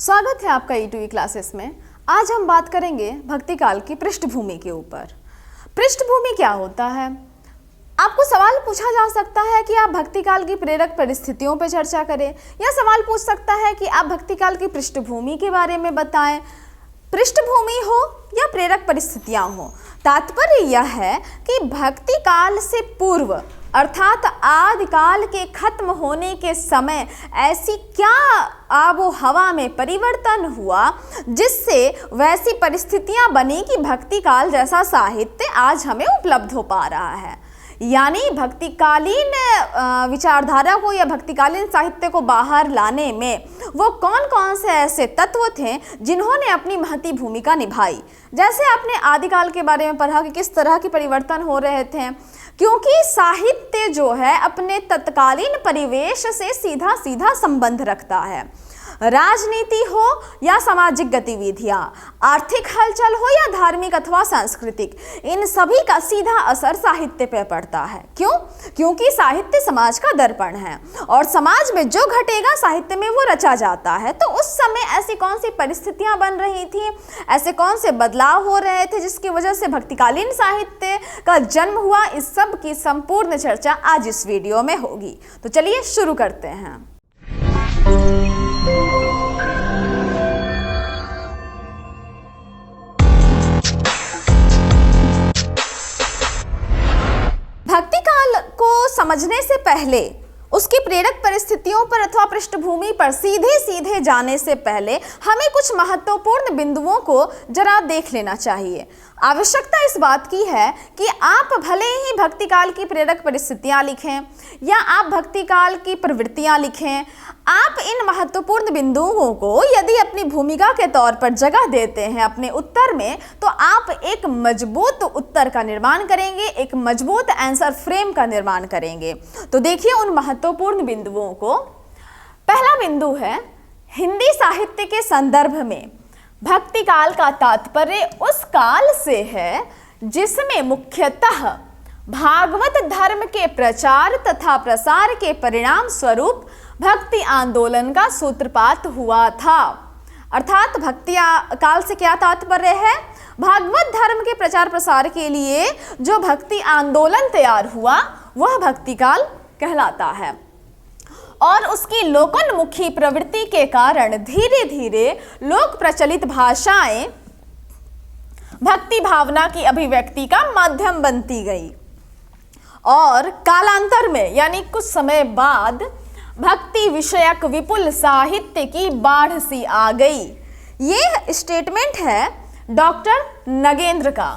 स्वागत है आपका E2E क्लासेस में। आज हम बात करेंगे भक्ति काल की पृष्ठभूमि के ऊपर। पृष्ठभूमि क्या होता है? आपको सवाल पूछा जा सकता है कि आप भक्ति काल की प्रेरक परिस्थितियों पर चर्चा करें, या सवाल पूछ सकता है कि आप भक्ति काल की पृष्ठभूमि के बारे में बताएं। पृष्ठभूमि हो या प्रेरक परिस्थितियां हो, तात्पर्य यह है कि भक्ति काल से पूर्व अर्थात आदिकाल के खत्म होने के समय ऐसी क्या आबो हवा में परिवर्तन हुआ जिससे वैसी परिस्थितियां बनी कि भक्ति काल जैसा साहित्य आज हमें उपलब्ध हो पा रहा है। यानी भक्तिकालीन विचारधारा को या भक्तिकालीन साहित्य को बाहर लाने में वो कौन कौन से ऐसे तत्व थे जिन्होंने अपनी महती भूमिका निभाई। जैसे आपने आदिकाल के बारे में पढ़ा कि किस तरह के परिवर्तन हो रहे थे, क्योंकि साहित्य जो है अपने तत्कालीन परिवेश से सीधा सीधा संबंध रखता है। राजनीति हो या सामाजिक गतिविधियां, आर्थिक हलचल हो या धार्मिक अथवा सांस्कृतिक, इन सभी का सीधा असर साहित्य पर पड़ता है। क्यों? क्योंकि साहित्य समाज का दर्पण है और समाज में जो घटेगा साहित्य में वो रचा जाता है। तो उस समय ऐसी कौन सी परिस्थितियां बन रही थी, ऐसे कौन से बदलाव हो रहे थे जिसकी वजह से भक्तिकालीन साहित्य का जन्म हुआ, इस सब की संपूर्ण चर्चा आज इस वीडियो में होगी। तो चलिए शुरू करते हैं। भक्ति काल को समझने से पहले, उसकी प्रेरक परिस्थितियों पर अथवा पृष्ठभूमि पर सीधे सीधे जाने से पहले हमें कुछ महत्वपूर्ण बिंदुओं को जरा देख लेना चाहिए। आवश्यकता इस बात की है कि आप भले ही भक्ति काल की प्रेरक परिस्थितियां लिखें या आप भक्ति काल की प्रवृत्तियां लिखें, आप इन महत्वपूर्ण बिंदुओं को यदि अपनी भूमिका के तौर पर जगह देते हैं अपने उत्तर में, तो आप एक मजबूत उत्तर का निर्माण करेंगे, एक मजबूत आंसर फ्रेम का निर्माण करेंगे। तो देखिए उन महत्वपूर्ण बिंदुओं को। पहला बिंदु है, हिंदी साहित्य के संदर्भ में भक्ति काल का तात्पर्य उस काल से है जिसमें मुख्यतः भागवत धर्म के प्रचार तथा प्रसार के परिणाम स्वरूप भक्ति आंदोलन का सूत्रपात हुआ था। अर्थात भक्ति काल से क्या तात्पर्य है? भागवत धर्म के प्रचार प्रसार के लिए जो भक्ति आंदोलन तैयार हुआ वह भक्ति काल कहलाता है। और उसकी लोकोन्मुखी प्रवृत्ति के कारण धीरे धीरे लोक प्रचलित भाषाएं भक्ति भावना की अभिव्यक्ति का माध्यम बनती गई और कालांतर में यानी कुछ समय बाद भक्ति विषयक विपुल साहित्य की बाढ़ सी आ गई। ये स्टेटमेंट है डॉक्टर नगेंद्र का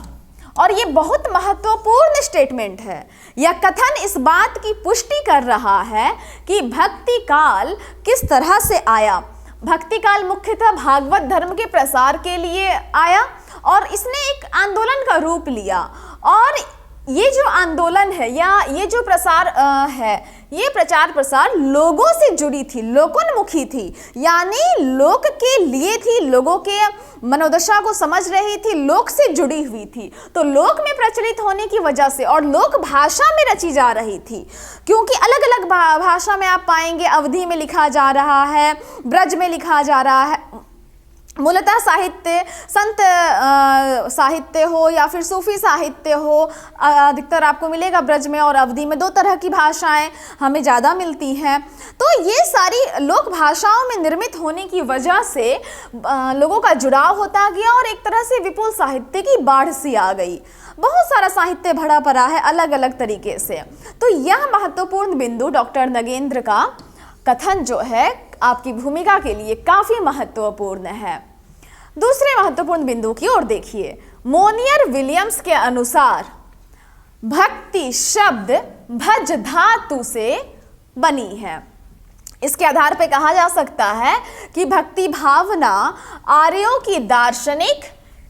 और ये बहुत महत्वपूर्ण स्टेटमेंट है। यह कथन इस बात की पुष्टि कर रहा है कि भक्ति काल किस तरह से आया। भक्ति काल मुख्यतः भागवत धर्म के प्रसार के लिए आया और इसने एक आंदोलन का रूप लिया। और ये जो आंदोलन है या ये जो प्रसार है, ये प्रचार प्रसार लोगों से जुड़ी थी, लोकोन्मुखी थी, यानी लोक के लिए थी, लोगों के मनोदशा को समझ रही थी, लोक से जुड़ी हुई थी। तो लोक में प्रचलित होने की वजह से और लोक भाषा में रची जा रही थी, क्योंकि अलग अलग भाषा में आप पाएंगे अवधी में लिखा जा रहा है, ब्रज में लिखा जा रहा है। मूलतः साहित्य संत साहित्य हो या फिर सूफी साहित्य हो, अधिकतर आपको मिलेगा ब्रज में और अवधी में, दो तरह की भाषाएं हमें ज़्यादा मिलती हैं। तो ये सारी लोक भाषाओं में निर्मित होने की वजह से लोगों का जुड़ाव होता गया और एक तरह से विपुल साहित्य की बाढ़ सी आ गई। बहुत सारा साहित्य भरा पड़ा है अलग अलग तरीके से। तो यह महत्वपूर्ण बिंदु डॉक्टर नगेंद्र का कथन जो है आपकी भूमिका के लिए काफी महत्वपूर्ण है। दूसरे महत्वपूर्ण बिंदु की ओर देखिए। मोनियर विलियम्स के अनुसार भक्ति शब्द भज धातु से बनी है। इसके आधार पर कहा जा सकता है कि भक्ति भावना आर्यों की दार्शनिक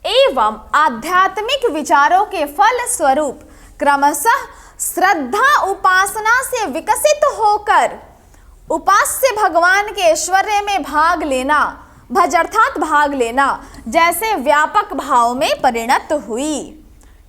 एवं आध्यात्मिक विचारों के फल स्वरूप क्रमशः श्रद्धा उपासना से विकसित होकर उपास्य भगवान के ऐश्वर्य में भाग लेना, भज अर्थात भाग लेना, जैसे व्यापक भाव में परिणत हुई।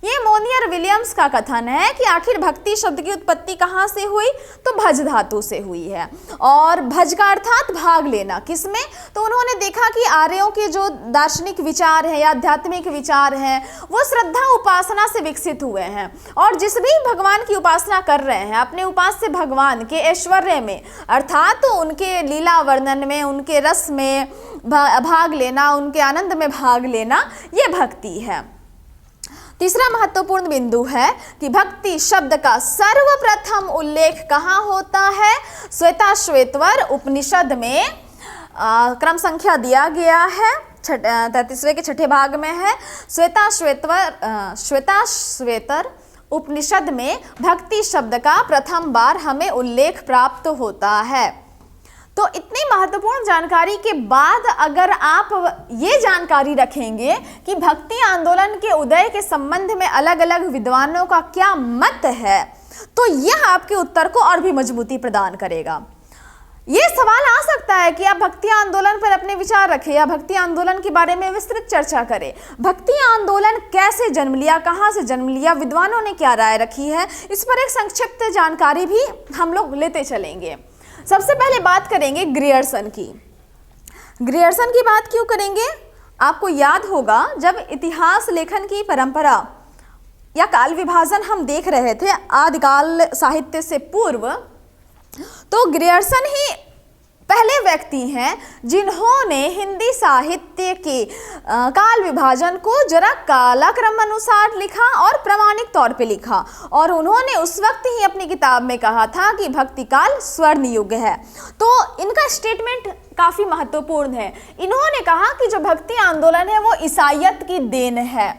ये मोनियर विलियम्स का कथन है कि आखिर भक्ति शब्द की उत्पत्ति कहाँ से हुई, तो भज धातु से हुई है। और भज का अर्थात भाग लेना, किसमें, तो उन्होंने देखा कि आर्यों के जो दार्शनिक विचार है या आध्यात्मिक विचार हैं वो श्रद्धा उपासना से विकसित हुए हैं, और जिस भी भगवान की उपासना कर रहे हैं अपने उपास्य भगवान के ऐश्वर्य में अर्थात तो उनके लीला वर्णन में, उनके रस में भाग लेना, उनके आनंद में भाग लेना, ये भक्ति है। तीसरा महत्वपूर्ण बिंदु है कि भक्ति शब्द का सर्वप्रथम उल्लेख कहाँ होता है, श्वेताश्वेतवर उपनिषद में क्रम संख्या दिया गया है, 33वें के छठे भाग में है। श्वेताश्वेतर उपनिषद में भक्ति शब्द का प्रथम बार हमें उल्लेख प्राप्त होता है। तो इतनी महत्वपूर्ण जानकारी के बाद अगर आप ये जानकारी रखेंगे कि भक्ति आंदोलन के उदय के संबंध में अलग अलग विद्वानों का क्या मत है, तो यह आपके उत्तर को और भी मजबूती प्रदान करेगा। ये सवाल आ सकता है कि आप भक्ति आंदोलन पर अपने विचार रखें या भक्ति आंदोलन के बारे में विस्तृत चर्चा करें। भक्ति आंदोलन कैसे जन्म लिया, कहाँ से जन्म लिया, विद्वानों ने क्या राय रखी है, इस पर एक संक्षिप्त जानकारी भी हम लोग लेते चलेंगे। सबसे पहले बात करेंगे ग्रियर्सन की। ग्रियर्सन की बात क्यों करेंगे, आपको याद होगा जब इतिहास लेखन की परंपरा या काल विभाजन हम देख रहे थे आदिकाल साहित्य से पूर्व, तो ग्रियर्सन ही पहले व्यक्ति हैं जिन्होंने हिंदी साहित्य के काल विभाजन को जरा कालक्रम अनुसार लिखा और प्रामाणिक तौर पे लिखा, और उन्होंने उस वक्त ही अपनी किताब में कहा था कि भक्ति काल स्वर्ण युग है। तो इनका स्टेटमेंट काफ़ी महत्वपूर्ण है। इन्होंने कहा कि जो भक्ति आंदोलन है वो ईसाइयत की देन है,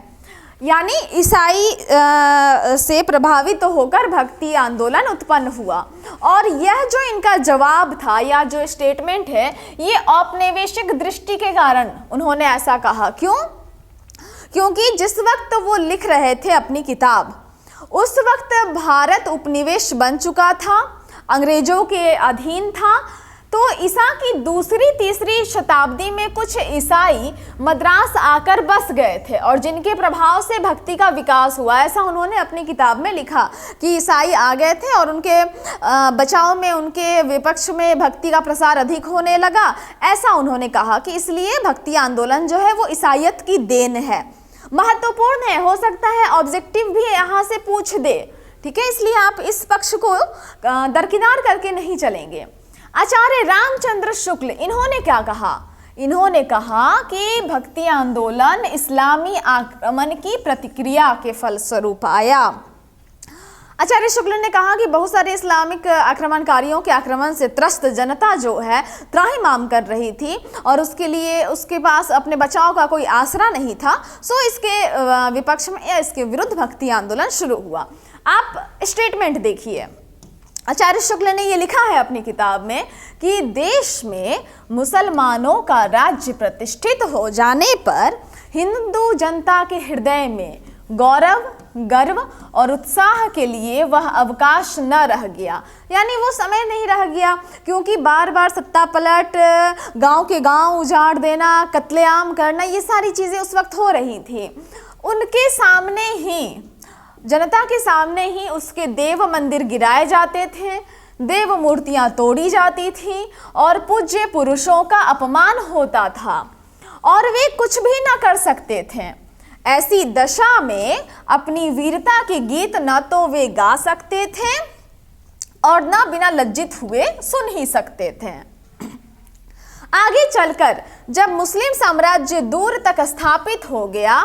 यानी ईसाई से प्रभावित होकर भक्ति आंदोलन उत्पन्न हुआ। और यह जो इनका जवाब था या जो स्टेटमेंट है ये औपनिवेशिक दृष्टि के कारण उन्होंने ऐसा कहा। क्यों? क्योंकि जिस वक्त वो लिख रहे थे अपनी किताब उस वक्त भारत उपनिवेश बन चुका था, अंग्रेजों के अधीन था। तो ईसा की दूसरी तीसरी शताब्दी में कुछ ईसाई मद्रास आकर बस गए थे और जिनके प्रभाव से भक्ति का विकास हुआ, ऐसा उन्होंने अपनी किताब में लिखा कि ईसाई आ गए थे और उनके बचाव में, उनके विपक्ष में भक्ति का प्रसार अधिक होने लगा। ऐसा उन्होंने कहा कि इसलिए भक्ति आंदोलन जो है वो ईसाइयत की देन है। महत्वपूर्ण है, हो सकता है ऑब्जेक्टिव भी यहाँ से पूछ दे, ठीक है, इसलिए आप इस पक्ष को दरकिनार करके नहीं चलेंगे। आचार्य रामचंद्र शुक्ल इन्होंने क्या कहा? इन्होंने कहा कि भक्ति आंदोलन इस्लामी आक्रमण की प्रतिक्रिया के फलस्वरूप आया। आचार्य शुक्ल ने कहा कि बहुत सारे इस्लामिक आक्रमणकारियों के आक्रमण से त्रस्त जनता जो है त्राहिमाम कर रही थी और उसके लिए उसके पास अपने बचाव का कोई आसरा नहीं था, सो इसके विपक्ष में या इसके विरुद्ध भक्ति आंदोलन शुरू हुआ। आप स्टेटमेंट देखिए, आचार्य शुक्ल ने ये लिखा है अपनी किताब में कि देश में मुसलमानों का राज्य प्रतिष्ठित हो जाने पर हिंदू जनता के हृदय में गौरव, गर्व और उत्साह के लिए वह अवकाश न रह गया, यानी वो समय नहीं रह गया, क्योंकि बार बार सत्ता पलट, गांव के गांव उजाड़ देना, कत्लेआम करना, ये सारी चीज़ें उस वक्त हो रही थी। उनके सामने ही, जनता के सामने ही उसके देव मंदिर गिराए जाते थे, देव मूर्तियां तोड़ी जाती थीं और पूज्य पुरुषों का अपमान होता था और वे कुछ भी न कर सकते थे। ऐसी दशा में अपनी वीरता के गीत न तो वे गा सकते थे और न बिना लज्जित हुए सुन ही सकते थे। आगे चलकर जब मुस्लिम साम्राज्य दूर तक स्थापित हो गया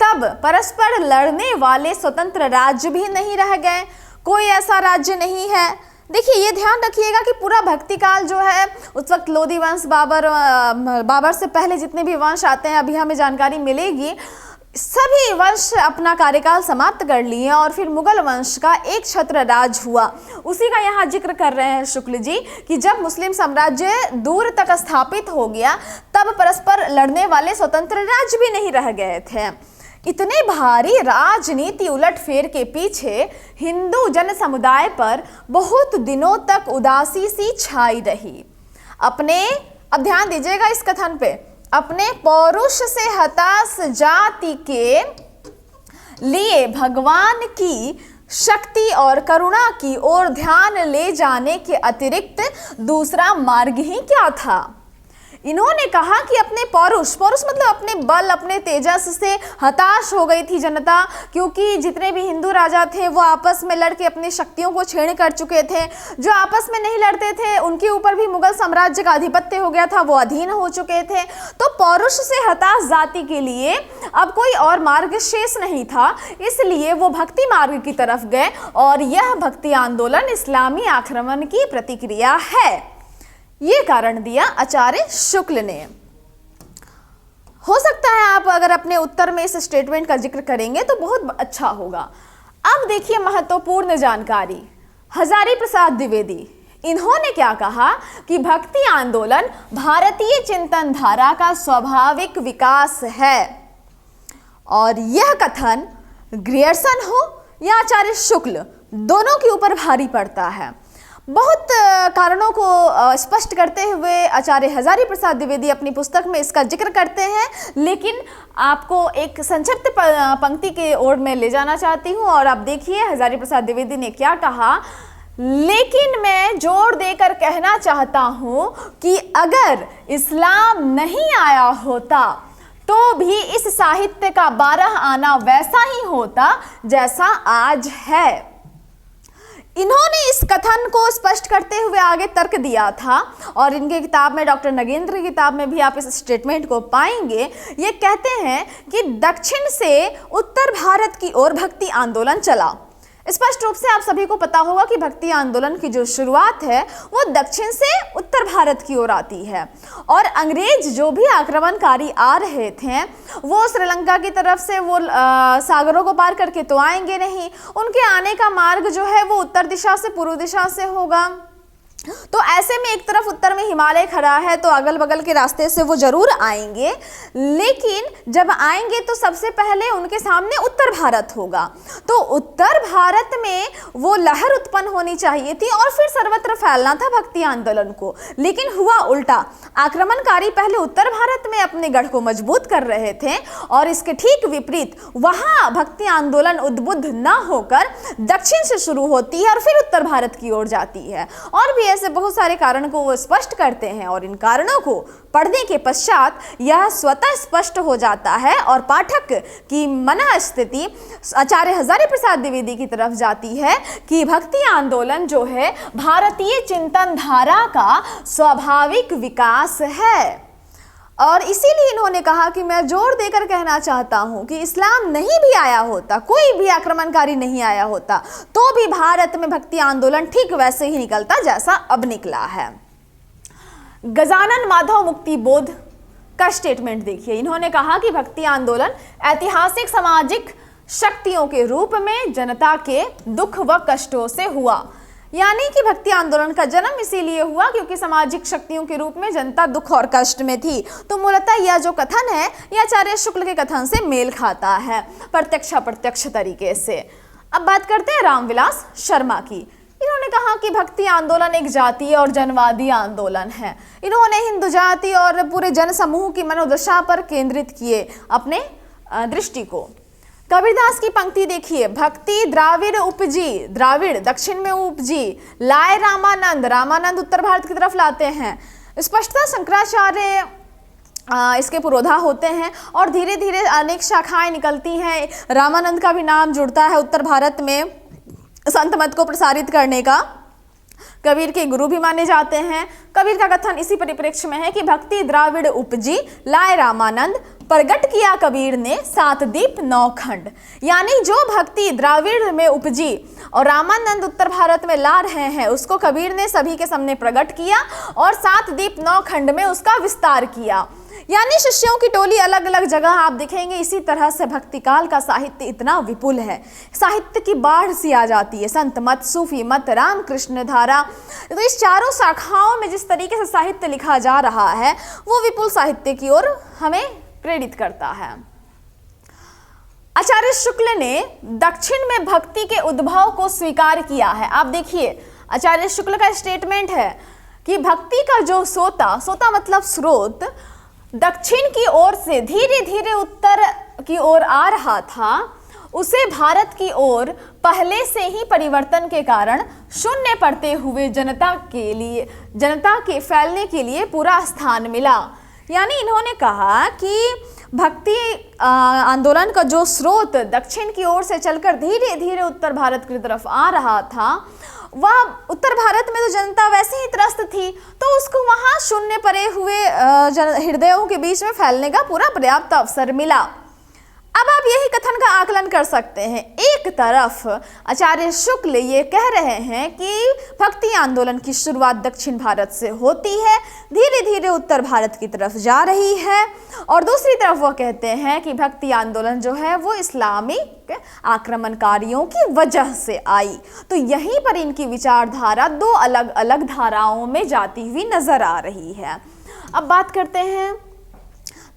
तब परस्पर लड़ने वाले स्वतंत्र राज्य भी नहीं रह गए, कोई ऐसा राज्य नहीं है। देखिए, ये ध्यान रखिएगा कि पूरा भक्ति काल जो है उस वक्त लोधी वंश, बाबर से पहले जितने भी वंश आते हैं, अभी हमें जानकारी मिलेगी, सभी वंश अपना कार्यकाल समाप्त कर लिए और फिर मुगल वंश का एक छत्र राज हुआ। उसी का यहाँ जिक्र कर रहे हैं शुक्ल जी कि जब मुस्लिम साम्राज्य दूर तक स्थापित हो गया तब परस्पर लड़ने वाले स्वतंत्र राज्य भी नहीं रह गए थे। इतने भारी राजनीति उलटफेर के पीछे हिंदू जन समुदाय पर बहुत दिनों तक उदासी सी छाई रही। अब ध्यान दीजिएगा इस कथन पे, अपने पौरुष से हताश जाति के लिए भगवान की शक्ति और करुणा की ओर ध्यान ले जाने के अतिरिक्त दूसरा मार्ग ही क्या था? इन्होंने कहा कि अपने पौरुष मतलब अपने बल, अपने तेजस से हताश हो गई थी जनता, क्योंकि जितने भी हिंदू राजा थे वो आपस में लड़के अपनी शक्तियों को क्षीण कर चुके थे। जो आपस में नहीं लड़ते थे उनके ऊपर भी मुगल साम्राज्य का आधिपत्य हो गया था, वो अधीन हो चुके थे। तो पौरुष से हताश जाति के लिए अब कोई और मार्ग शेष नहीं था, इसलिए वो भक्ति मार्ग की तरफ गए और यह भक्ति आंदोलन इस्लामी आक्रमण की प्रतिक्रिया है, ये कारण दिया आचार्य शुक्ल ने। हो सकता है आप अगर अपने उत्तर में इस स्टेटमेंट का जिक्र करेंगे तो बहुत अच्छा होगा। अब देखिए महत्वपूर्ण जानकारी, हजारी प्रसाद द्विवेदी, इन्होंने क्या कहा कि भक्ति आंदोलन भारतीय चिंतन धारा का स्वाभाविक विकास है। और यह कथन ग्रियर्सन हो या आचार्य शुक्ल, दोनों के ऊपर भारी पड़ता है। बहुत कारणों को स्पष्ट करते हुए आचार्य हजारी प्रसाद द्विवेदी अपनी पुस्तक में इसका जिक्र करते हैं, लेकिन आपको एक संक्षिप्त पंक्ति के ओर में ले जाना चाहती हूँ। और आप देखिए हजारी प्रसाद द्विवेदी ने क्या कहा, लेकिन मैं जोर देकर कहना चाहता हूँ कि अगर इस्लाम नहीं आया होता तो भी इस साहित्य का 12 आना वैसा ही होता जैसा आज है। इन्होंने इस कथन को स्पष्ट करते हुए आगे तर्क दिया था और इनके किताब में, डॉक्टर नगेंद्र की किताब में भी आप इस स्टेटमेंट को पाएंगे। ये कहते हैं कि दक्षिण से उत्तर भारत की ओर भक्ति आंदोलन चला। स्पष्ट रूप से आप सभी को पता होगा कि भक्ति आंदोलन की जो शुरुआत है वो दक्षिण से उत्तर भारत की ओर आती है और अंग्रेज जो भी आक्रमणकारी आ रहे थे वो श्रीलंका की तरफ से वो सागरों को पार करके तो आएंगे नहीं, उनके आने का मार्ग जो है वो उत्तर दिशा से पूर्व दिशा से होगा। तो ऐसे में एक तरफ उत्तर में हिमालय खड़ा है तो अगल बगल के रास्ते से वो जरूर आएंगे, लेकिन जब आएंगे तो सबसे पहले उनके सामने उत्तर भारत होगा। तो उत्तर भारत में वो लहर उत्पन्न होनी चाहिए थी और फिर सर्वत्र फैलना था भक्ति आंदोलन को, लेकिन हुआ उल्टा। आक्रमणकारी पहले उत्तर भारत में अपने गढ़ को मजबूत कर रहे थे और इसके ठीक विपरीत वहां भक्ति आंदोलन उद्बुद्ध न होकर दक्षिण से शुरू होती है और फिर उत्तर भारत की ओर जाती है। और भी ऐसे बहुत सारे कारण को वो स्पष्ट करते हैं और इन कारणों को पढ़ने के पश्चात यह स्वतः स्पष्ट हो जाता है और पाठक की मनः स्थिति आचार्य हजारी प्रसाद द्विवेदी की तरफ जाती है कि भक्ति आंदोलन जो है भारतीय चिंतन धारा का स्वाभाविक विकास है। और इसीलिए इन्होंने कहा कि मैं जोर देकर कहना चाहता हूं कि इस्लाम नहीं भी आया होता, कोई भी आक्रमणकारी नहीं आया होता, तो भी भारत में भक्ति आंदोलन ठीक वैसे ही निकलता जैसा अब निकला है। गजानन माधव मुक्ति बोध का स्टेटमेंट देखिए। इन्होंने कहा कि भक्ति आंदोलन ऐतिहासिक सामाजिक शक्तियों के रूप में जनता के दुख व कष्टों से हुआ, यानी कि भक्ति आंदोलन का जन्म इसीलिए हुआ क्योंकि सामाजिक शक्तियों के रूप में जनता दुख और कष्ट में थी। तो मूलतः यह जो कथन है यह आचार्य शुक्ल के कथन से मेल खाता है प्रत्यक्ष अप्रत्यक्ष तरीके से। अब बात करते हैं रामविलास शर्मा की। इन्होंने कहा कि भक्ति आंदोलन एक जातीय और जनवादी आंदोलन है। इन्होंने हिंदू जाति और पूरे जन समूह की मनोदशा पर केंद्रित किए अपने दृष्टि को। कबीरदास की पंक्ति देखिए, भक्ति द्राविड़ उपजी, द्राविड़ दक्षिण में उपजी, लाए रामानंद, रामानंद उत्तर भारत की तरफ लाते हैं। स्पष्टता शंकराचार्य इसके पुरोधा होते हैं और धीरे धीरे अनेक शाखाएं निकलती हैं। रामानंद का भी नाम जुड़ता है उत्तर भारत में संत मत को प्रसारित करने का। कबीर के गुरु भी माने जाते हैं। कबीर का कथन इसी परिप्रेक्ष्य में है कि भक्ति द्राविड़ उपजी, लाए रामानंद, प्रगट किया कबीर ने 7 दीप 9 खंड। यानी जो भक्ति द्राविड़ में उपजी और रामानंद उत्तर भारत में ला रहे हैं उसको कबीर ने सभी के सामने प्रकट किया और 7 दीप 9 खंड में उसका विस्तार किया। यानी शिष्यों की टोली अलग अलग जगह आप दिखेंगे। इसी तरह से भक्ति काल का साहित्य इतना विपुल है, साहित्य की बाढ़ सी आ जाती है। संत मत, सूफी मत, रामकृष्ण धारा, तो इस चारों शाखाओं में जिस तरीके से साहित्य लिखा जा रहा है वो विपुल साहित्य की ओर हमें प्रेरित करता है। आचार्य शुक्ल ने दक्षिण में भक्ति के उद्भव को स्वीकार किया है। आप देखिए आचार्य शुक्ल का स्टेटमेंट है कि भक्ति का जो सोता मतलब स्रोत दक्षिण की ओर से धीरे धीरे उत्तर की ओर आ रहा था, उसे भारत की ओर पहले से ही परिवर्तन के कारण शून्य पड़ते हुए जनता के फैलने के लिए पूरा स्थान मिला। यानी इन्होंने कहा कि भक्ति आंदोलन का जो स्रोत दक्षिण की ओर से चलकर धीरे धीरे उत्तर भारत की तरफ आ रहा था, वह उत्तर भारत में तो जनता वैसे ही त्रस्त थी, तो उसको वहाँ शून्य पड़े हुए हृदयों के बीच में फैलने का पूरा पर्याप्त अवसर मिला। अब आप यही कथन का आकलन कर सकते हैं। एक तरफ आचार्य शुक्ल ये कह रहे हैं कि भक्ति आंदोलन की शुरुआत दक्षिण भारत से होती है, धीरे धीरे उत्तर भारत की तरफ जा रही है, और दूसरी तरफ वह कहते हैं कि भक्ति आंदोलन जो है वो इस्लामिक आक्रमणकारियों की वजह से आई। तो यहीं पर इनकी विचारधारा दो अलग अलग धाराओं में जाती हुई नजर आ रही है। अब बात करते हैं,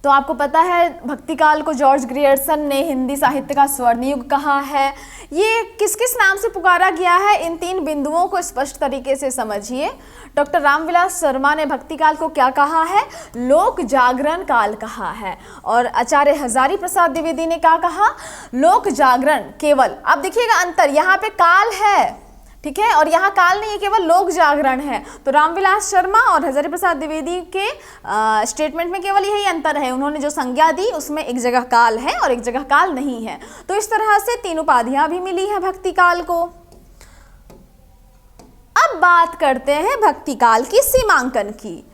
तो आपको पता है भक्ति काल को जॉर्ज ग्रियर्सन ने हिंदी साहित्य का स्वर्ण युग कहा है। ये किस किस नाम से पुकारा गया है, इन तीन बिंदुओं को स्पष्ट तरीके से समझिए। डॉक्टर रामविलास शर्मा ने भक्ति काल को क्या कहा है? लोक जागरण काल कहा है। और आचार्य हजारी प्रसाद द्विवेदी ने क्या कहा? लोक जागरण केवल, अब देखिएगा अंतर, यहाँ पे काल है, ठीक है, और यहाँ काल नहीं है, केवल लोक जागरण है। तो रामविलास शर्मा और हजारी प्रसाद द्विवेदी के स्टेटमेंट में केवल यही अंतर है, उन्होंने जो संज्ञा दी उसमें एक जगह काल है और एक जगह काल नहीं है। तो इस तरह से तीन उपाधियां भी मिली हैं भक्ति काल को। अब बात करते हैं भक्ति काल की सीमांकन की।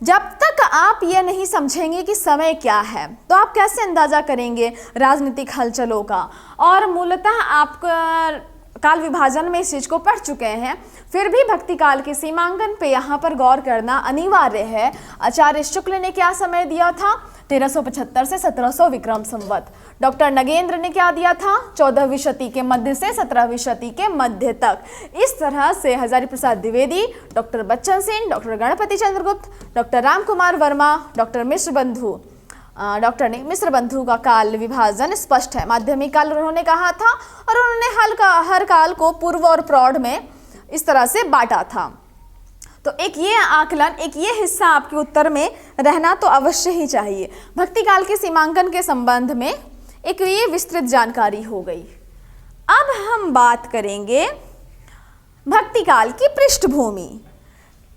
जब तक आप ये नहीं समझेंगे कि समय क्या है, तो आप कैसे अंदाजा करेंगे राजनीतिक हलचलों का। और मूलतः आपका काल विभाजन में इस चीज को पढ़ चुके हैं, फिर भी भक्ति काल के सीमांकन पे यहाँ पर गौर करना अनिवार्य है। आचार्य शुक्ल ने क्या समय दिया था? 1375 से 1700 विक्रम संवत। डॉक्टर नगेंद्र ने क्या दिया था? 14वीं शती के मध्य से 17वीं शती के मध्य तक। इस तरह से Hazari Prasad Dwivedi, doctor Bachchan Sen, doctor Ganapati Chandragupta, doctor Ram Kumar Verma, doctor Mishra Bandhu का काल विभाजन स्पष्ट है। माध्यमिक काल उन्होंने कहा था, और उन्होंने हर काल को पूर्व और प्रौढ़ में इस तरह से बांटा था। तो एक ये आकलन, एक ये हिस्सा आपके उत्तर में रहना तो अवश्य ही चाहिए। भक्ति काल के सीमांकन के संबंध में एक ये विस्तृत जानकारी हो गई। अब हम बात करेंगे भक्ति काल की पृष्ठभूमि।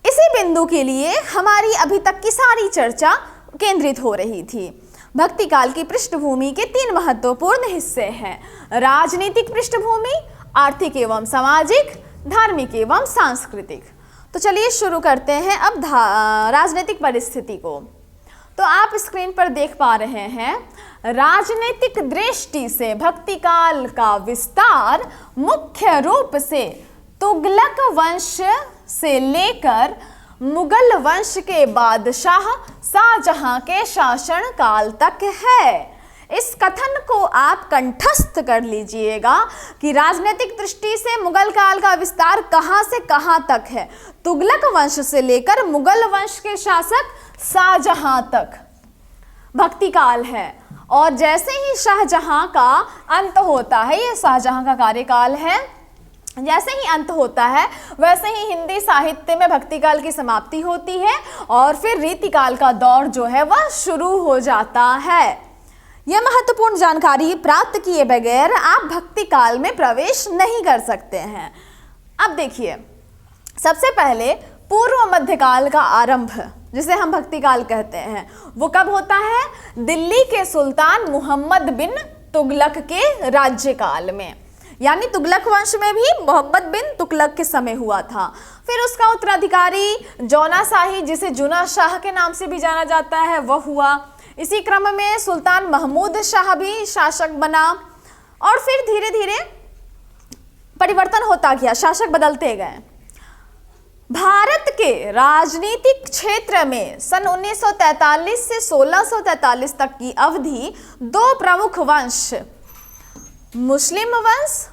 इसी बिंदु के लिए हमारी अभी तक की सारी चर्चा केंद्रित हो रही थी। भक्ति काल की पृष्ठभूमि के तीन महत्वपूर्ण हिस्से हैं: राजनीतिक पृष्ठभूमि, आर्थिक एवं सामाजिक, धार्मिक एवं सांस्कृतिक। तो चलिए शुरू करते हैं अब राजनीतिक परिस्थिति को। तो आप स्क्रीन पर देख पा रहे हैं, राजनीतिक दृष्टि से भक्ति काल का विस्तार मुख्य रूप से तुगलक वंश से लेकर मुगल वंश के बादशाह शाहजहां के शासन काल तक है। इस कथन को आप कंठस्थ कर लीजिएगा कि राजनीतिक दृष्टि से मुगल काल का विस्तार कहां से कहां तक है। तुगलक वंश से लेकर मुगल वंश के शासक शाहजहां तक भक्ति काल है। और जैसे ही शाहजहां का अंत होता है, ये शाहजहां का कार्यकाल है, जैसे ही अंत होता है वैसे ही हिंदी साहित्य में भक्ति काल की समाप्ति होती है और फिर रीतिकाल का दौर जो है वह शुरू हो जाता है। यह महत्वपूर्ण जानकारी प्राप्त किए बगैर आप भक्ति काल में प्रवेश नहीं कर सकते हैं। अब देखिए, सबसे पहले पूर्व मध्यकाल का आरंभ, जिसे हम भक्ति काल कहते हैं, वो कब होता है? दिल्ली के सुल्तान मुहम्मद बिन तुगलक के राज्यकाल में। यानी तुगलक वंश में भी मोहम्मद बिन तुगलक के समय हुआ था। फिर उसका उत्तराधिकारी जौना शाही, जिसे जुना शाह के नाम से भी जाना जाता है, वह हुआ। इसी क्रम में सुल्तान महमूद शाह भी शासक बना और फिर धीरे धीरे परिवर्तन होता गया, शासक बदलते गए। भारत के राजनीतिक क्षेत्र में सन 1943 से 1643 तक की अवधि दो प्रमुख वंश, मुस्लिम वंश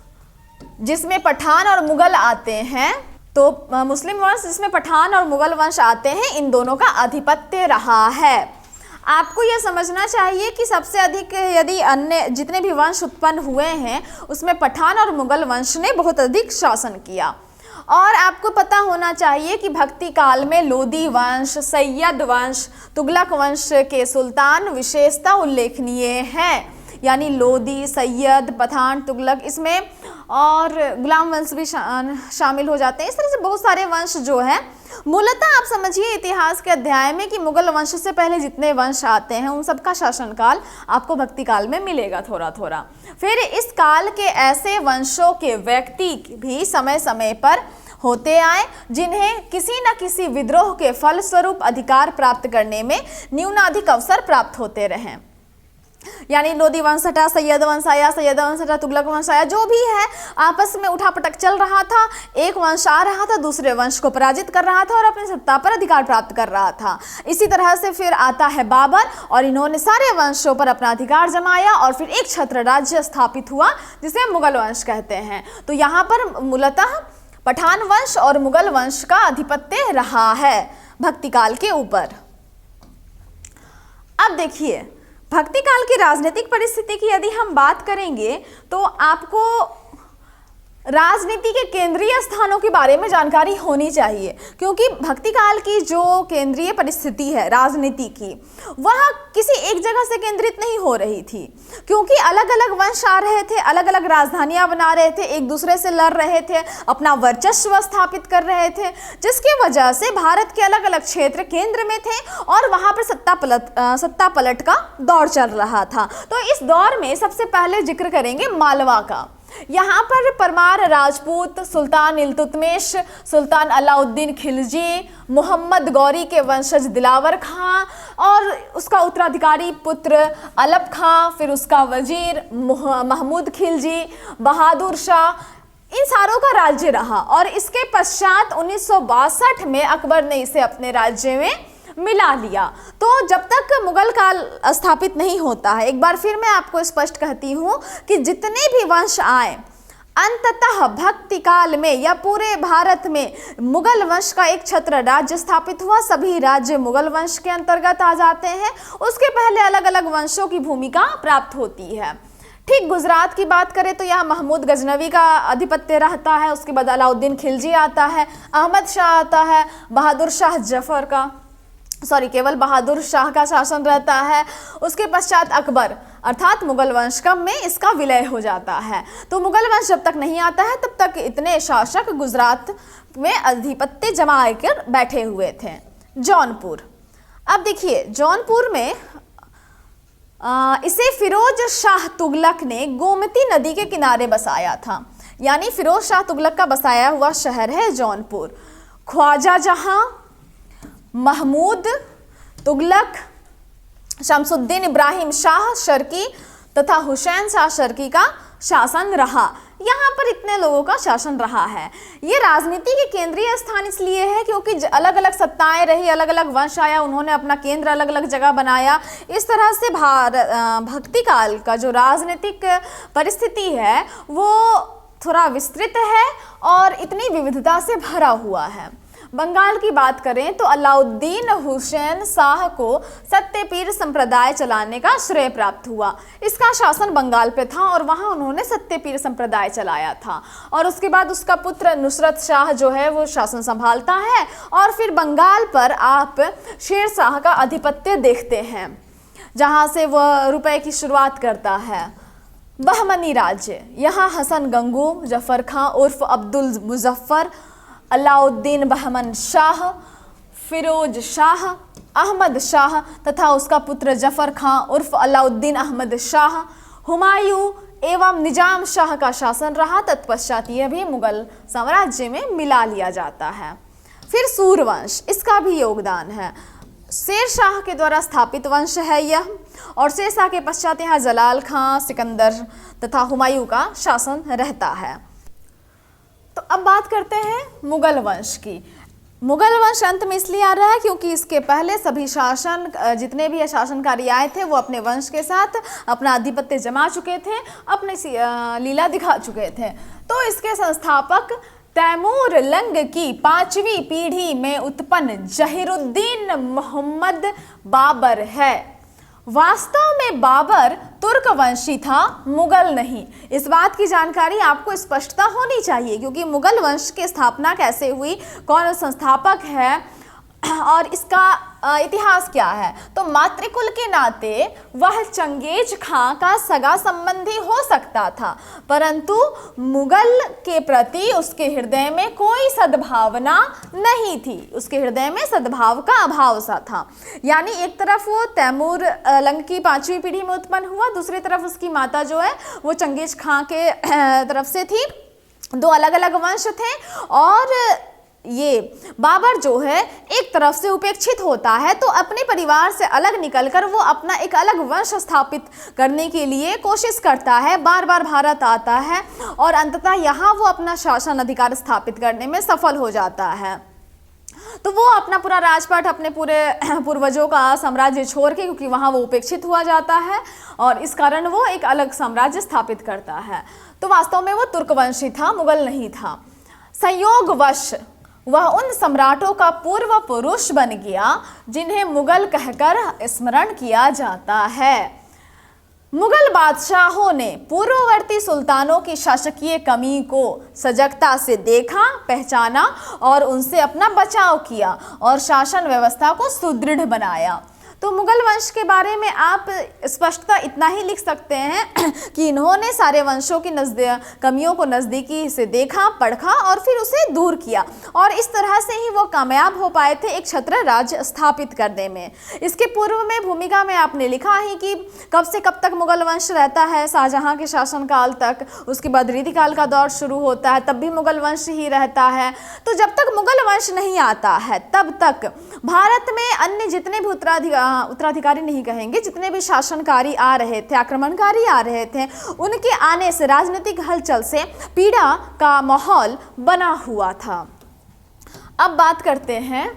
जिसमें पठान और मुगल आते हैं, तो मुस्लिम वंश जिसमें पठान और मुगल वंश आते हैं, इन दोनों का आधिपत्य रहा है। आपको यह समझना चाहिए कि सबसे अधिक यदि अन्य जितने भी वंश उत्पन्न हुए हैं उसमें पठान और मुगल वंश ने बहुत अधिक शासन किया। और आपको पता होना चाहिए कि भक्ति काल में लोदी वंश, सैयद वंश, तुगलक वंश के सुल्तान विशेषता उल्लेखनीय हैं। यानी लोदी, सैयद, पठान, तुगलक, इसमें और गुलाम वंश भी शामिल हो जाते हैं। इस तरह से बहुत सारे वंश जो है, मूलतः आप समझिए इतिहास के अध्याय में कि मुगल वंश से पहले जितने वंश आते हैं उन सबका शासनकाल आपको भक्ति काल में मिलेगा थोड़ा थोड़ा। फिर इस काल के ऐसे वंशों के व्यक्ति भी समय समय पर होते आए जिन्हें किसी न किसी विद्रोह के फलस्वरूप अधिकार प्राप्त करने में न्यूनाधिक अवसर प्राप्त होते रहे। यानी लोदी वंश हटा, सैयद वंश आया, सैयद वंश हटा, तुगलक वंश आया, जो भी है आपस में उठापटक चल रहा था। एक वंश आ रहा था, दूसरे वंश को पराजित कर रहा था और अपनी सत्ता पर अधिकार प्राप्त कर रहा था। इसी तरह से फिर आता है बाबर और इन्होंने सारे वंशों पर अपना अधिकार जमाया और फिर एक छत्र राज्य स्थापित हुआ जिसे मुगल वंश कहते हैं। तो यहाँ पर मूलतः पठान वंश और मुगल वंश का आधिपत्य रहा है भक्ति काल के ऊपर। अब देखिए, भक्ति काल की राजनीतिक परिस्थिति की यदि हम बात करेंगे तो आपको राजनीति के केंद्रीय स्थानों के बारे में जानकारी होनी चाहिए, क्योंकि भक्ति काल की जो केंद्रीय परिस्थिति है राजनीति की, वह किसी एक जगह से केंद्रित नहीं हो रही थी, क्योंकि अलग अलग वंश आ रहे थे, अलग अलग राजधानियां बना रहे थे, एक दूसरे से लड़ रहे थे, अपना वर्चस्व स्थापित कर रहे थे, जिसकी वजह से भारत के अलग अलग क्षेत्र केंद्र में थे और वहां पर सत्ता पलट का दौर चल रहा था। तो इस दौर में सबसे पहले जिक्र करेंगे मालवा का। यहाँ पर परमार राजपूत, सुल्तान इल्तुतमिश, सुल्तान अलाउद्दीन खिलजी, मोहम्मद गौरी के वंशज दिलावर खां और उसका उत्तराधिकारी पुत्र अलप खां, फिर उसका वजीर महमूद खिलजी, बहादुर शाह, इन सारों का राज्य रहा। और इसके पश्चात 1962 में अकबर ने इसे अपने राज्य में मिला लिया। तो जब तक मुगल काल स्थापित नहीं होता है, एक बार फिर मैं आपको स्पष्ट कहती हूँ कि जितने भी वंश आए अंततः भक्ति काल में या पूरे भारत में मुगल वंश का एक छत्र राज्य स्थापित हुआ। सभी राज्य मुगल वंश के अंतर्गत आ जाते हैं। उसके पहले अलग अलग वंशों की भूमिका प्राप्त होती है। ठीक गुजरात की बात करें तो यहाँ महमूद गजनवी का आधिपत्य रहता है, उसके बाद अलाउद्दीन खिलजी आता है, अहमद शाह आता है, बहादुर शाह जफर का केवल बहादुर शाह का शासन रहता है। उसके पश्चात अकबर अर्थात मुगल वंश का में इसका विलय हो जाता है। तो मुगल वंश जब तक नहीं आता है तब तक इतने शासक गुजरात में आधिपत्य जमा कर बैठे हुए थे। जौनपुर, अब देखिए जौनपुर में इसे फिरोज शाह तुगलक ने गोमती नदी के किनारे बसाया था, यानी फिरोज शाह तुगलक का बसाया हुआ शहर है जौनपुर। ख्वाजा जहां, महमूद तुगलक, शमसुद्दीन इब्राहिम शाह शर्की तथा हुसैन शाह शर्की का शासन रहा। यहाँ पर इतने लोगों का शासन रहा है। ये राजनीति के केंद्रीय स्थान इसलिए है क्योंकि अलग अलग सत्ताएं रही, अलग अलग वंश आया, उन्होंने अपना केंद्र अलग अलग जगह बनाया। इस तरह से भक्ति काल का जो राजनीतिक परिस्थिति है वो थोड़ा विस्तृत है और इतनी विविधता से भरा हुआ है। बंगाल की बात करें तो अलाउद्दीन हुसैन शाह को सत्यपीर संप्रदाय चलाने का श्रेय प्राप्त हुआ। इसका शासन बंगाल पे था और वहाँ उन्होंने सत्यपीर संप्रदाय चलाया था। और उसके बाद उसका पुत्र नुसरत शाह जो है वो शासन संभालता है और फिर बंगाल पर आप शेर शाह का आधिपत्य देखते हैं, जहाँ से वह रुपए की शुरुआत करता है। बहमनी राज्य, यहाँ हसन गंगू, जफर खां उर्फ अब्दुल मुजफ्फर, अलाउद्दीन बहमन शाह, फिरोज शाह, अहमद शाह तथा उसका पुत्र जफर खां उर्फ अलाउद्दीन अहमद शाह, हुमायूं एवं निजाम शाह का शासन रहा। तत्पश्चात यह भी मुगल साम्राज्य में मिला लिया जाता है। फिर सूरवंश, इसका भी योगदान है। शेर शाह के द्वारा स्थापित वंश है यह, और शेर शाह के पश्चात यहाँ जलाल खां, सिकंदर तथा हुमायूं का शासन रहता है। तो अब बात करते हैं मुगल वंश की। मुगल वंश अंत में इसलिए आ रहा है क्योंकि इसके पहले सभी शासन जितने भी शासनकारी आए थे वो अपने वंश के साथ अपना आधिपत्य जमा चुके थे, अपने लीला दिखा चुके थे। तो इसके संस्थापक तैमूर लंग की 5वीं पीढ़ी में उत्पन्न जहीरुद्दीन मोहम्मद बाबर है। वास्तव में बाबर तुर्क वंशी था, मुगल नहीं। इस बात की जानकारी आपको स्पष्टता होनी चाहिए क्योंकि मुगल वंश की स्थापना कैसे हुई, कौन संस्थापक है और इसका इतिहास क्या है? तो मातृकुल के नाते वह चंगेज खां का सगा संबंधी हो सकता था, परंतु मुगल के प्रति उसके हृदय में कोई सद्भावना नहीं थी, उसके हृदय में सद्भाव का अभाव सा था। यानी एक तरफ वो तैमूर लंग की 5वीं पीढ़ी में उत्पन्न हुआ, दूसरी तरफ उसकी माता जो है वो चंगेज खां के तरफ से थी। दो अलग अलग वंश थे और ये बाबर जो है एक तरफ से उपेक्षित होता है तो अपने परिवार से अलग निकलकर वो अपना एक अलग वंश स्थापित करने के लिए कोशिश करता है, बार बार भारत आता है और अंततः यहाँ वो अपना शासन अधिकार स्थापित करने में सफल हो जाता है। तो वो अपना पूरा राजपाट, अपने पूरे पूर्वजों का साम्राज्य छोड़ के, क्योंकि वहाँ वो उपेक्षित हुआ जाता है और इस कारण वो एक अलग साम्राज्य स्थापित करता है। तो वास्तव में वो तुर्कवंशी था, मुगल नहीं था। संयोगवश वह उन सम्राटों का पूर्व पुरुष बन गया जिन्हें मुगल कहकर स्मरण किया जाता है। मुगल बादशाहों ने पूर्ववर्ती सुल्तानों की शासकीय कमी को सजगता से देखा, पहचाना और उनसे अपना बचाव किया और शासन व्यवस्था को सुदृढ़ बनाया। तो मुगल वंश के बारे में आप स्पष्टता इतना ही लिख सकते हैं कि इन्होंने सारे वंशों की कमियों को नज़दीकी से देखा, परखा और फिर उसे दूर किया और इस तरह से ही वो कामयाब हो पाए थे एक छत्र राज्य स्थापित करने में। इसके पूर्व में भूमिका में आपने लिखा है कि कब से कब तक मुगल वंश रहता है, शाहजहां के शासनकाल तक, उसके बाद रीतिकाल का दौर शुरू होता है, तब भी मुगल वंश ही रहता है। तो जब तक मुगल वंश नहीं आता है तब तक भारत में अन्य जितने भी उत्तराधिकारी नहीं कहेंगे, जितने भी शासनकारी आ रहे थे, आक्रमणकारी आ रहे थे, उनके आने से राजनीतिक हलचल से पीड़ा का माहौल बना हुआ था। अब बात करते हैं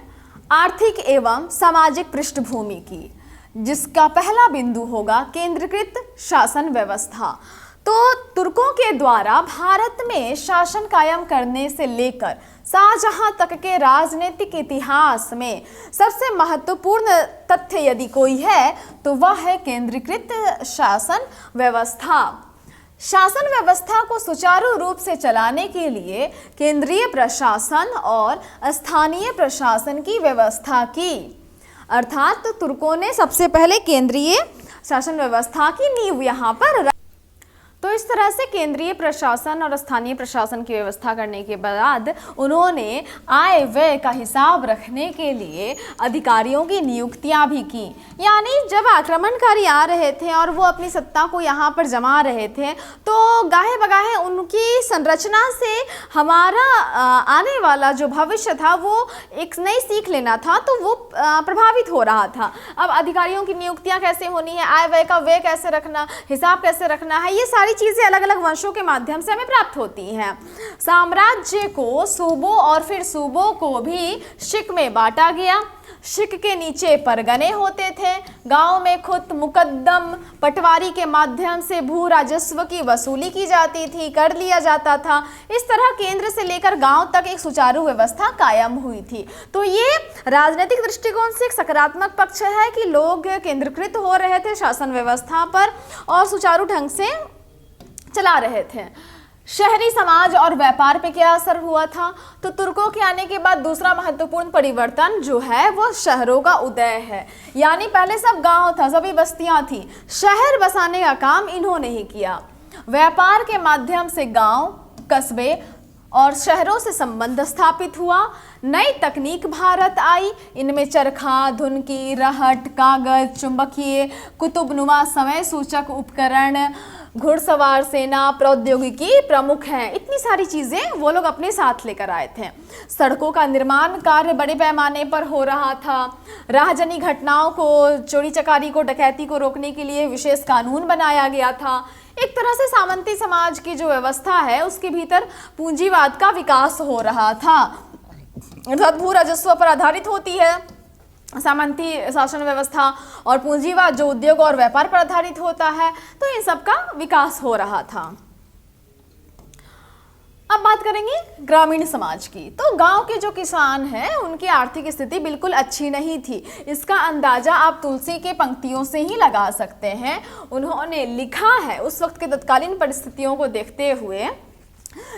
आर्थिक एवं सामाजिक पृष्ठभूमि की, जिसका पहला बिंदु होगा केंद्रीकृत शासन व्यवस्था। तो तुर्कों के द्वारा भारत में शासन कायम करने से लेकर शाहजहां तक के राजनीतिक इतिहास में सबसे महत्वपूर्ण तथ्य यदि कोई है तो वह है केंद्रीकृत शासन व्यवस्था। शासन व्यवस्था को सुचारू रूप से चलाने के लिए केंद्रीय प्रशासन और स्थानीय प्रशासन की व्यवस्था की, अर्थात तो तुर्कों ने सबसे पहले केंद्रीय शासन व्यवस्था की नींव यहाँ पर। तो इस तरह से केंद्रीय प्रशासन और स्थानीय प्रशासन की व्यवस्था करने के बाद उन्होंने आय व्यय का हिसाब रखने के लिए अधिकारियों की नियुक्तियां भी की। यानी जब आक्रमणकारी आ रहे थे और वो अपनी सत्ता को यहाँ पर जमा रहे थे तो गाहे बगाहे उनकी संरचना से हमारा आने वाला जो भविष्य था वो एक नई सीख लेना था, तो वो प्रभावित हो रहा था। अब अधिकारियों की नियुक्तियाँ कैसे होनी है, आय व्यय का व्यय कैसे रखना, हिसाब कैसे रखना है, ये सारी चीजें अलग अलग वंशों के माध्यम से हमें प्राप्त होती हैं। साम्राज्य को सूबों और फिर सूबों को भी शिक में बांटा गया। शिक के नीचे परगने होते थे। गांव में खुद मुकद्दम पटवारी के माध्यम से भू राजस्व की वसूली की जाती थी, कर लिया जाता था। इस तरह केंद्र से लेकर गांव तक एक सुचारू व्यवस्था कायम हुई थी। तो ये राजनीतिक दृष्टिकोण से एक सकारात्मक पक्ष है कि लोग केंद्रीकृत हो रहे थे शासन व्यवस्था पर और सुचारू ढंग से चला रहे थे। शहरी समाज और व्यापार पे क्या असर हुआ था? तो तुर्कों के आने के बाद दूसरा महत्वपूर्ण परिवर्तन जो है वो शहरों का उदय है। यानी पहले सब गांव था, सभी बस्तियां थी, शहर बसाने का काम इन्होंने ही किया। व्यापार के माध्यम से गांव, कस्बे और शहरों से संबंध स्थापित हुआ। नई तकनीक भारत आई, इनमें चरखा, धुनकी, रहट, कागज, चुंबकीय, कुतुबनुमा समय सूचक उपकरण, घुड़सवार सेना, प्रौद्योगिकी प्रमुख हैं। इतनी सारी चीज़ें वो लोग अपने साथ लेकर आए थे। सड़कों का निर्माण कार्य बड़े पैमाने पर हो रहा था। राहजनी घटनाओं को, चोरी चकारी को, डकैती को रोकने के लिए विशेष कानून बनाया गया था। एक तरह से सामंती समाज की जो व्यवस्था है उसके भीतर पूंजीवाद का विकास हो रहा था, अर्थात भू राजस्व पर आधारित होती है सामंती शासन व्यवस्था, और पूंजीवाद जो उद्योग और व्यापार पर आधारित होता है। तो इन सब का विकास हो रहा था। अब बात करेंगे ग्रामीण समाज की। तो गांव के जो किसान हैं उनकी आर्थिक स्थिति बिल्कुल अच्छी नहीं थी। इसका अंदाजा आप तुलसी के पंक्तियों से ही लगा सकते हैं। उन्होंने लिखा है उस वक्त के तत्कालीन परिस्थितियों को देखते हुए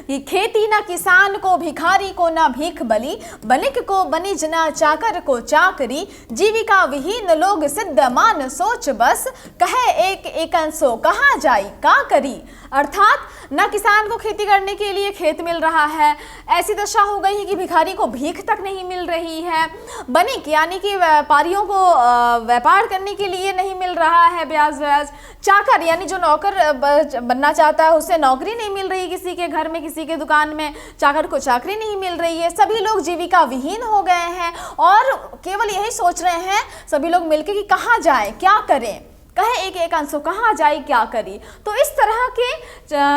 ये खेती न किसान को, भिखारी को न भीख बली, बनिक को बनिज न चाकर को चाकरी, जीविका विहीन लोग सिद्ध मान सोच बस, कहे एक एकंसो कहाँ जाई का करी। अर्थात न किसान को खेती करने के लिए खेत मिल रहा है, ऐसी दशा हो गई है कि भिखारी को भीख तक नहीं मिल रही है, बनिक यानी कि व्यापारियों को व्यापार करने के लिए नहीं मिल रहा है ब्याज व्याज, चाकर यानी जो नौकर बनना चाहता है उसे नौकरी नहीं मिल रही, किसी के घर में किसी के दुकान में चाकर को चाकरी नहीं मिल रही है, सभी लोग जीविका विहीन हो गए हैं और केवल यही सोच रहे हैं सभी लोग मिलकर कि कहाँ जाए क्या करें, कहे एक एक अंशों कहाँ जाए क्या करी। तो इस तरह के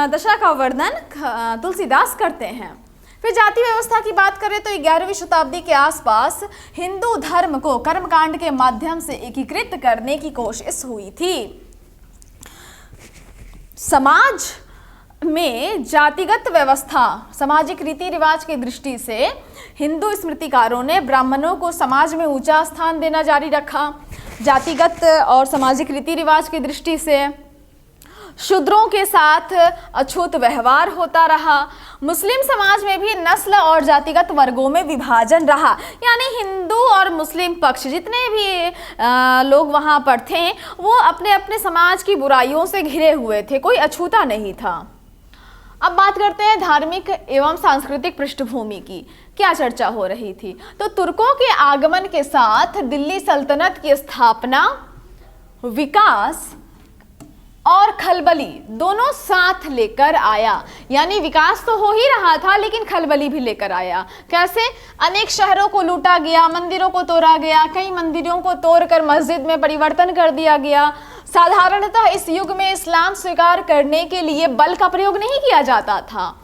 दशा का वर्णन तुलसीदास करते हैं। फिर जाति व्यवस्था की बात करें तो 11वीं शताब्दी के आसपास हिंदू धर्म को कर्मकांड के माध्यम से एकीकृत करने की कोशिश हुई थी। समाज में जातिगत व्यवस्था, सामाजिक रीति रिवाज की दृष्टि से हिंदू स्मृतिकारों ने ब्राह्मणों को समाज में ऊंचा स्थान देना जारी रखा। जातिगत और सामाजिक रीति रिवाज की दृष्टि से शूद्रों के साथ अछूत व्यवहार होता रहा। मुस्लिम समाज में भी नस्ल और जातिगत वर्गों में विभाजन रहा, यानी हिंदू और मुस्लिम पक्ष जितने भी लोग वहाँ पर थे वो अपने अपने समाज की बुराइयों से घिरे हुए थे, कोई अछूता नहीं था। अब बात करते हैं धार्मिक एवं सांस्कृतिक पृष्ठभूमि की, क्या चर्चा हो रही थी। तो तुर्कों के आगमन के साथ दिल्ली सल्तनत की स्थापना, विकास और खलबली दोनों साथ लेकर आया, यानी विकास तो हो ही रहा था लेकिन खलबली भी लेकर आया। कैसे? अनेक शहरों को लूटा गया, मंदिरों को तोड़ा गया, कई मंदिरों को तोड़कर मस्जिद में परिवर्तन कर दिया गया। साधारणतः इस युग में इस्लाम स्वीकार करने के लिए बल का प्रयोग नहीं किया जाता था,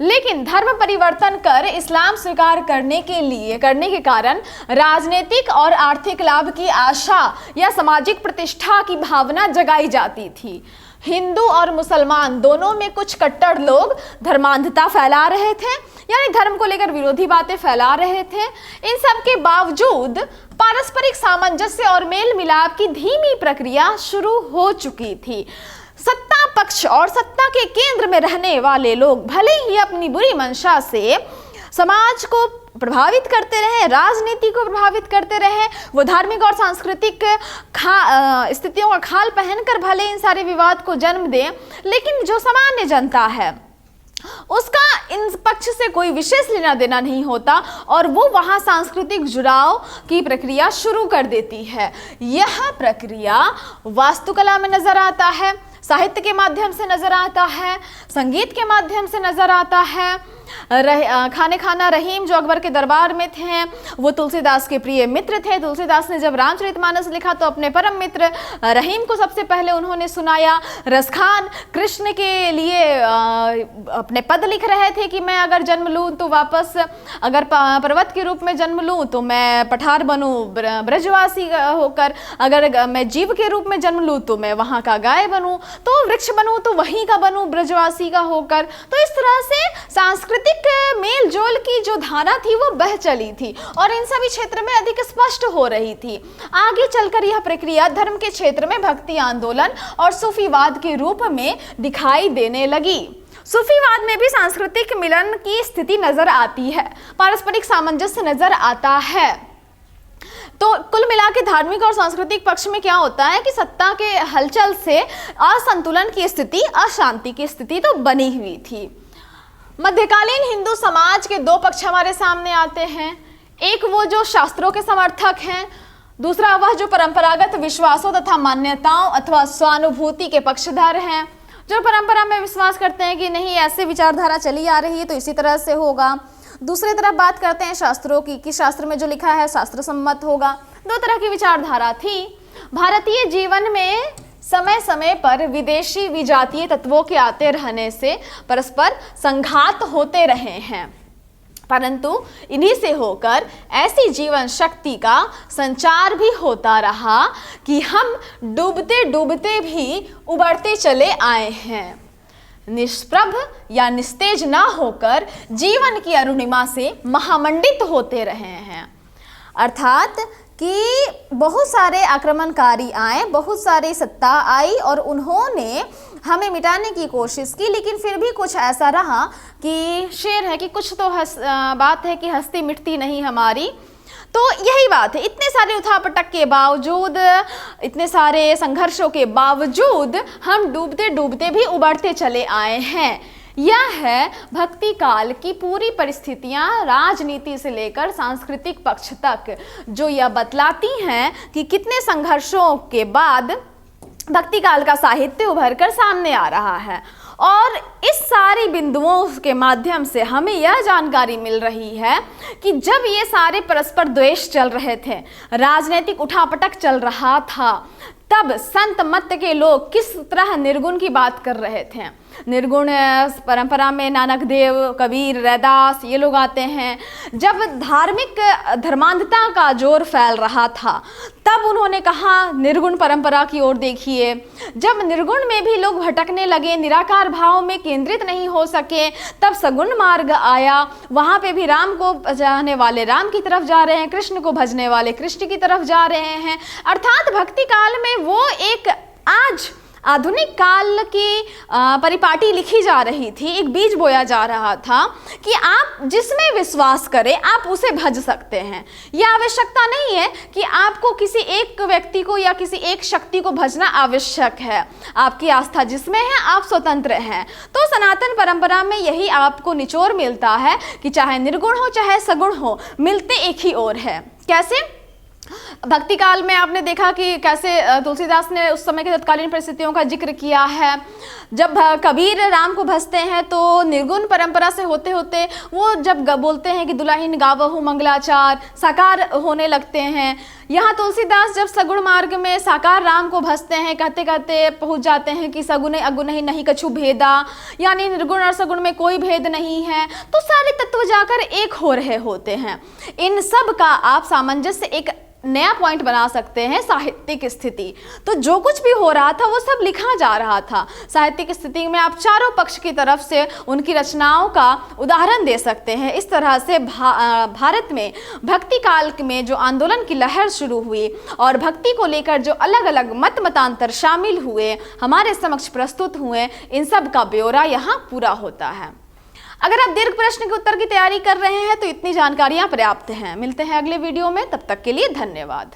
लेकिन धर्म परिवर्तन कर इस्लाम स्वीकार करने के कारण राजनीतिक और आर्थिक लाभ की आशा या सामाजिक प्रतिष्ठा की भावना जगाई जाती थी। हिंदू और मुसलमान दोनों में कुछ कट्टर लोग धर्मांधता फैला रहे थे, यानी धर्म को लेकर विरोधी बातें फैला रहे थे। इन सब के बावजूद पारस्परिक सामंजस्य और मेल मिलाप की धीमी प्रक्रिया शुरू हो चुकी थी। सत्ता पक्ष और सत्ता के केंद्र में रहने वाले लोग भले ही अपनी बुरी मंशा से समाज को प्रभावित करते रहे, राजनीति को प्रभावित करते रहे, वो धार्मिक और सांस्कृतिक स्थितियों का खाल पहनकर भले इन सारे विवाद को जन्म दें, लेकिन जो सामान्य जनता है उसका इन पक्ष से कोई विशेष लेना देना नहीं होता और वो वहाँ सांस्कृतिक जुड़ाव की प्रक्रिया शुरू कर देती है। यह प्रक्रिया वास्तुकला में नजर आता है, साहित्य के माध्यम से नजर आता है, संगीत के माध्यम से नजर आता है। खाने खाना रहीम जो अकबर के दरबार में थे वो तुलसीदास के प्रिय मित्र थे। तुलसीदास ने जब रामचरितमानस लिखा तो अपने परम मित्र रहीम को सबसे पहले उन्होंने सुनाया। रसखान कृष्ण के लिए अपने पद लिख रहे थे कि मैं अगर जन्म लूँ तो वापस, अगर पर्वत के रूप में जन्म लूँ तो मैं पठार बनूँ ब्रजवासी होकर, अगर मैं जीव के रूप में जन्म लूँ तो मैं वहाँ का गाय बनूँ, तो वृक्ष बनूँ तो वहीं का बनूँ ब्रजवासी का होकर। तो इस तरह से सांस्कृतिक मेल जोल की जो धारा थी वो बह चली थी और इन सभी क्षेत्र में अधिक स्पष्ट हो रही थी। आगे चलकर यह प्रक्रिया धर्म के क्षेत्र में भक्ति आंदोलन और सूफीवाद के रूप में दिखाई देने लगी। सूफीवाद में भी सांस्कृतिक मिलन की स्थिति नजर आती है, पारस्परिक सामंजस्य नजर आता है। तो कुल मिला के धार्मिक और सांस्कृतिक पक्ष में क्या होता है कि सत्ता के हलचल से असंतुलन की स्थिति, अशांति की स्थिति तो बनी हुई थी। मध्यकालीन हिंदू समाज के दो पक्ष हमारे सामने आते हैं, एक वो जो शास्त्रों के समर्थक हैं, दूसरा वह जो परंपरागत विश्वासों तथा मान्यताओं अथवा स्वानुभूति के पक्षधर हैं, जो परंपरा में विश्वास करते हैं कि नहीं ऐसे विचारधारा चली आ रही है तो इसी तरह से होगा। दूसरी तरफ बात करते हैं शास्त्रों की कि शास्त्र में जो लिखा है शास्त्र सम्मत होगा। दो तरह की विचारधारा थी। भारतीय जीवन में समय समय पर विदेशी विजातीय तत्वों के आते रहने से परस्पर संघात होते रहे हैं, परंतु इन्हीं से होकर ऐसी जीवन शक्ति का संचार भी होता रहा कि हम डूबते डूबते भी उबरते चले आए हैं, निष्प्रभ या निस्तेज ना होकर जीवन की अरुणिमा से महामंडित होते रहे हैं। अर्थात कि बहुत सारे आक्रमणकारी आए, बहुत सारी सत्ता आई और उन्होंने हमें मिटाने की कोशिश की, लेकिन फिर भी कुछ ऐसा रहा कि शेर है कि कुछ तो बात है कि हस्ती मिटती नहीं हमारी। तो यही बात है, इतने सारे उठापटक के बावजूद, इतने सारे संघर्षों के बावजूद हम डूबते डूबते भी उबरते चले आए हैं। यह है भक्ति काल की पूरी परिस्थितियां, राजनीति से लेकर सांस्कृतिक पक्ष तक, जो यह बतलाती हैं कि कितने संघर्षों के बाद भक्ति काल का साहित्य उभर कर सामने आ रहा है। और इस सारी बिंदुओं के माध्यम से हमें यह जानकारी मिल रही है कि जब ये सारे परस्पर द्वेष चल रहे थे, राजनीतिक उठापटक चल रहा था, तब संत मत के लोग किस तरह निर्गुण की बात कर रहे थे। निर्गुण परंपरा में नानक देव, कबीर, रैदास ये लोग आते हैं। जब धार्मिक धर्मांधता का जोर फैल रहा था, तब उन्होंने कहा निर्गुण परंपरा की ओर देखिए। जब निर्गुण में भी लोग भटकने लगे, निराकार भाव में केंद्रित नहीं हो सके, तब सगुण मार्ग आया। वहाँ पे भी राम को भजने वाले राम की तरफ जा रहे हैं, कृष्ण को भजने वाले कृष्ण की तरफ जा रहे हैं। अर्थात भक्ति काल में वो एक आज आधुनिक काल की परिपाटी लिखी जा रही थी, एक बीज बोया जा रहा था कि आप जिसमें विश्वास करें आप उसे भज सकते हैं। यह आवश्यकता नहीं है कि आपको किसी एक व्यक्ति को या किसी एक शक्ति को भजना आवश्यक है। आपकी आस्था जिसमें है आप स्वतंत्र हैं। तो सनातन परंपरा में यही आपको निचोड़ मिलता है कि चाहे निर्गुण हो चाहे सगुण हो, मिलते एक ही ओर है। कैसे? भक्ति काल में आपने देखा कि कैसे तुलसीदास ने उस समय के तत्कालीन परिस्थितियों का जिक्र किया है। जब कबीर राम को भजते हैं तो निर्गुण परंपरा से होते होते वो जब बोलते हैं कि दुल्हन गावहु मंगलाचार, साकार होने लगते हैं। यहाँ तुलसीदास जब सगुण मार्ग में साकार राम को भजते हैं, कहते कहते पहुँच जाते हैं कि सगुने अगुन नहीं कछु भेदा, यानी निर्गुण और सगुण में कोई भेद नहीं है। तो सारे तत्व जाकर एक हो रहे होते हैं। इन सब का आप सामंजस्य एक नया पॉइंट बना सकते हैं, साहित्यिक स्थिति। तो जो कुछ भी हो रहा था वो सब लिखा जा रहा था। साहित्यिक स्थिति में आप चारों पक्ष की तरफ से उनकी रचनाओं का उदाहरण दे सकते हैं। इस तरह से भारत में भक्ति काल में जो आंदोलन की लहर शुरू हुई और भक्ति को लेकर जो अलग अलग मत मतांतर शामिल हुए, हमारे समक्ष प्रस्तुत हुए, इन सब का ब्यौरा यहाँ पूरा होता है। अगर आप दीर्घ प्रश्न के उत्तर की तैयारी कर रहे हैं तो इतनी जानकारियां पर्याप्त हैं। मिलते हैं अगले वीडियो में, तब तक के लिए धन्यवाद।